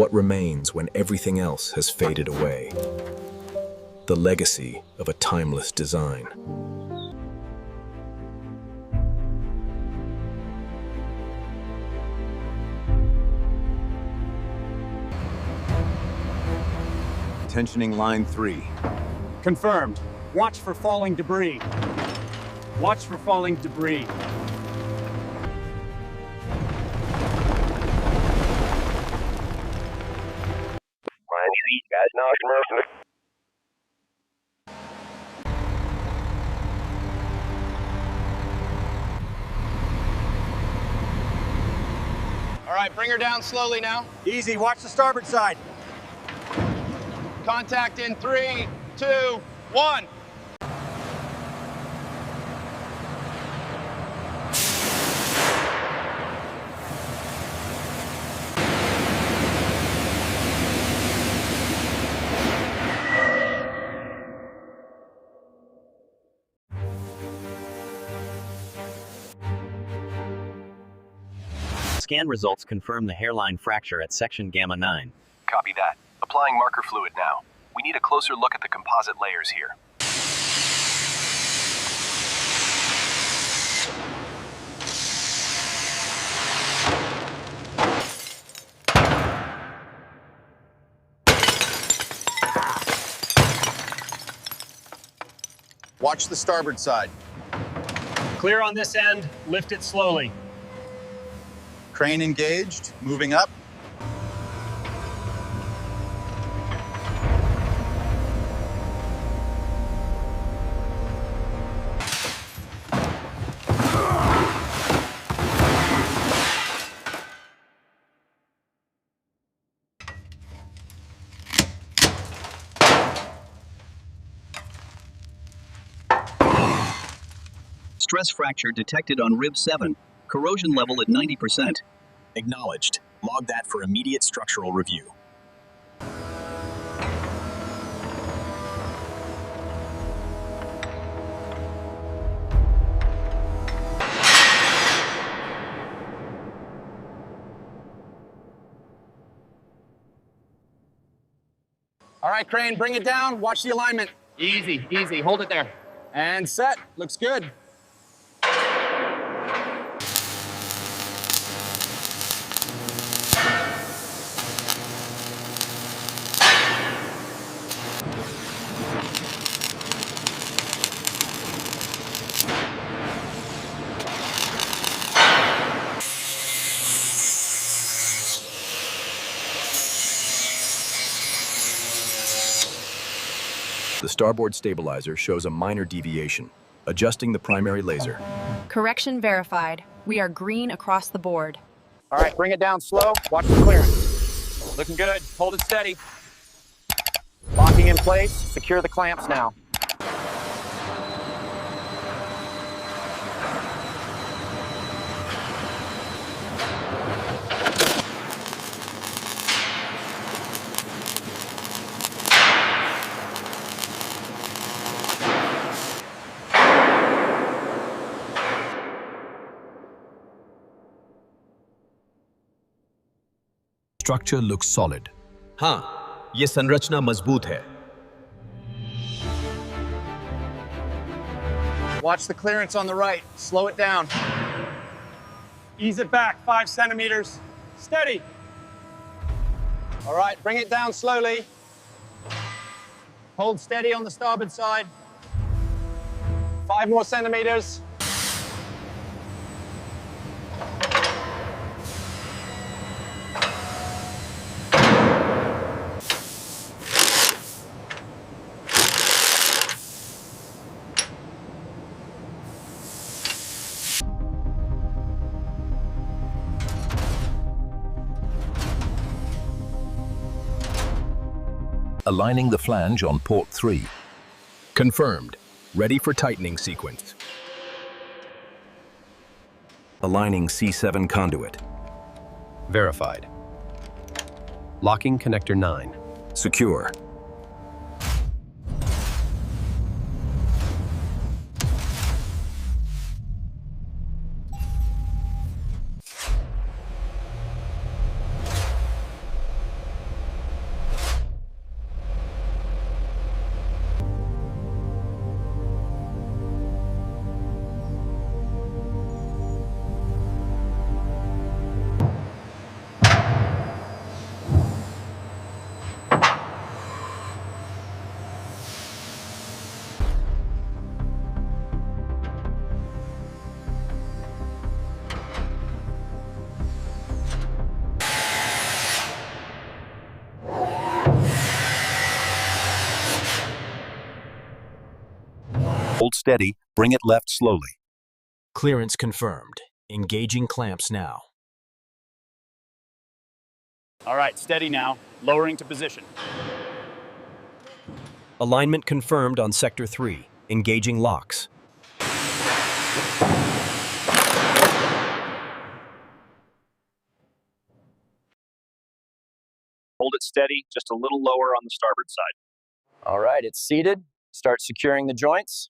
What remains when everything else has faded away? The legacy of a timeless design. Tensioning line 3. Confirmed. Watch for falling debris. Watch for falling debris. All right, bring her down slowly now. Easy, watch the starboard side. Contact in 3, 2, 1. Scan results confirm the hairline fracture at section Gamma 9. Copy that. Applying marker fluid now. We need a closer look at the composite layers here. Watch the starboard side. Clear on this end, lift it slowly. Crane engaged, moving up. Stress fracture detected on rib 7. Corrosion level at 90%. Acknowledged. Log that for immediate structural review. All right, Crane, bring it down. Watch the alignment. Easy, easy. Hold it there. And set. Looks good. The starboard stabilizer shows a minor deviation. Adjusting the primary laser. Correction verified. We are green across the board. All right, bring it down slow. Watch the clearance. Looking good. Hold it steady. Locking in place. Secure the clamps now. Structure looks solid. हाँ, ये संरचना मजबूत है. Watch the clearance on the right. Slow it down. Ease it back 5 centimeters. Steady. All right, bring it down slowly. Hold steady on the starboard side. 5 more centimeters. Aligning the flange on port 3. Confirmed. Ready for tightening sequence. Aligning C7 conduit. Verified. Locking connector 9. Secure. Hold steady, bring it left slowly. Clearance confirmed. Engaging clamps now. All right, steady now. Lowering to position. Alignment confirmed on Sector 3. Engaging locks. Hold it steady, just a little lower on the starboard side. All right, it's seated. Start securing the joints.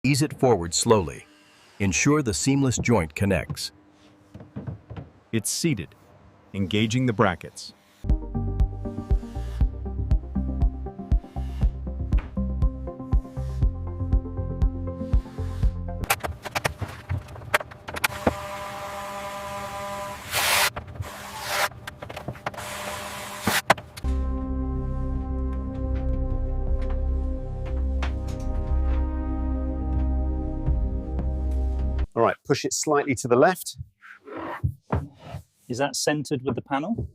Ease it forward slowly. Ensure the seamless joint connects. It's seated. Engaging the brackets. All right, push it slightly to the left. Is that centered with the panel?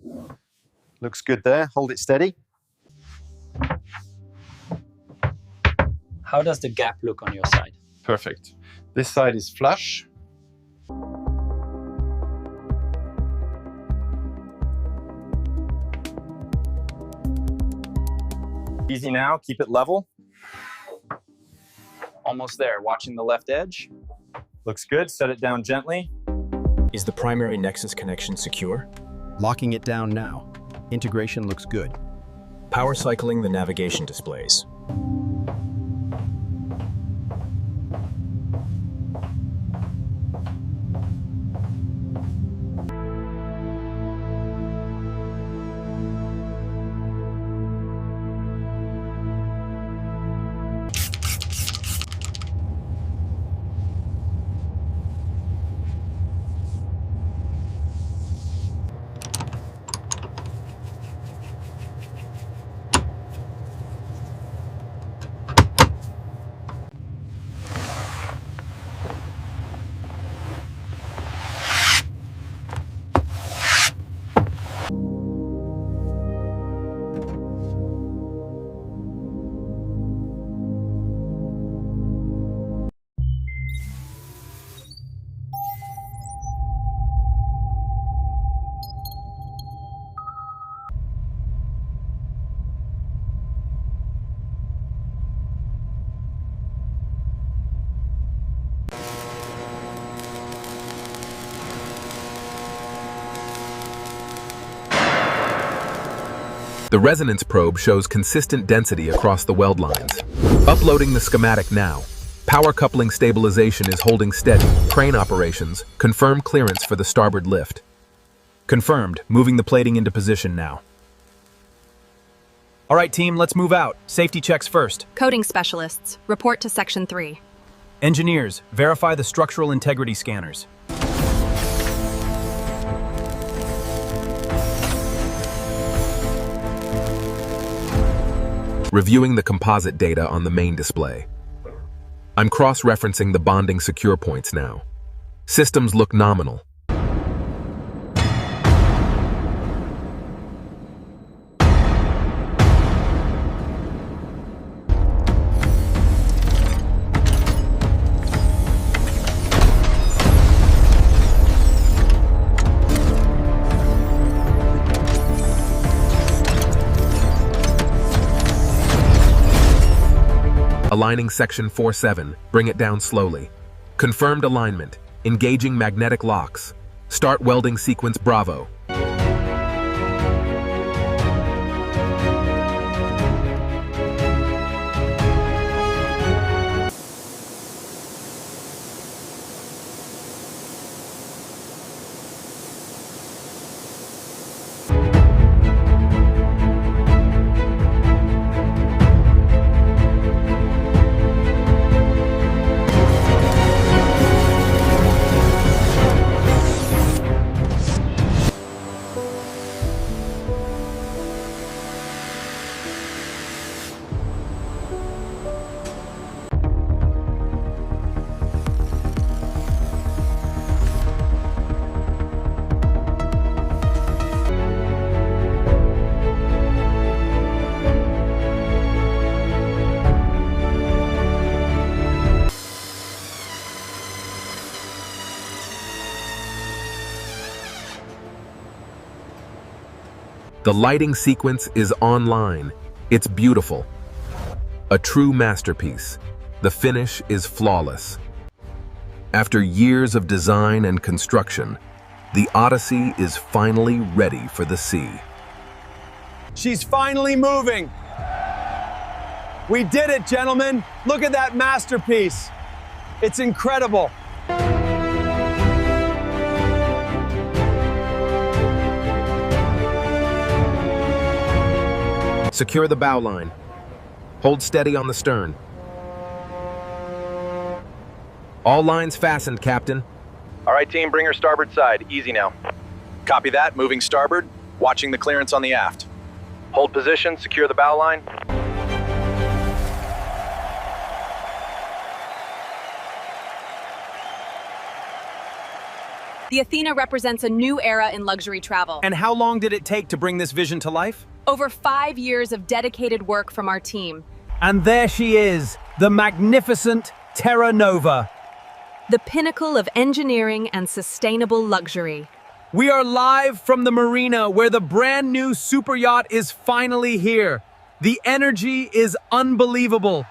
Looks good there. Hold it steady. How does the gap look on your side? Perfect. This side is flush. Easy now, keep it level. Almost there, watching the left edge. Looks good, set it down gently. Is the primary Nexus connection secure? Locking it down now. Integration looks good. Power cycling the navigation displays. The resonance probe shows consistent density across the weld lines. Uploading the schematic now. Power coupling stabilization is holding steady. Crane operations. Confirm clearance for the starboard lift. Confirmed. Moving the plating into position now. All right, team, let's move out. Safety checks first. Coding specialists, report to Section 3. Engineers, verify the structural integrity scanners. Reviewing the composite data on the main display. I'm cross-referencing the bonding secure points now. Systems look nominal. Aligning section 4-7, bring it down slowly. Confirmed alignment, engaging magnetic locks. Start welding sequence Bravo. The lighting sequence is online. It's beautiful. A true masterpiece. The finish is flawless. After years of design and construction, the Odyssey is finally ready for the sea. She's finally moving. We did it, gentlemen. Look at that masterpiece. It's incredible. Secure the bow line. Hold steady on the stern. All lines fastened, Captain. All right, team, bring her starboard side. Easy now. Copy that, moving starboard, watching the clearance on the aft. Hold position, secure the bow line. The Athena represents a new era in luxury travel. And how long did it take to bring this vision to life? Over 5 years of dedicated work from our team. And there she is, the magnificent Terra Nova. The pinnacle of engineering and sustainable luxury. We are live from the marina where the brand new super yacht is finally here. The energy is unbelievable.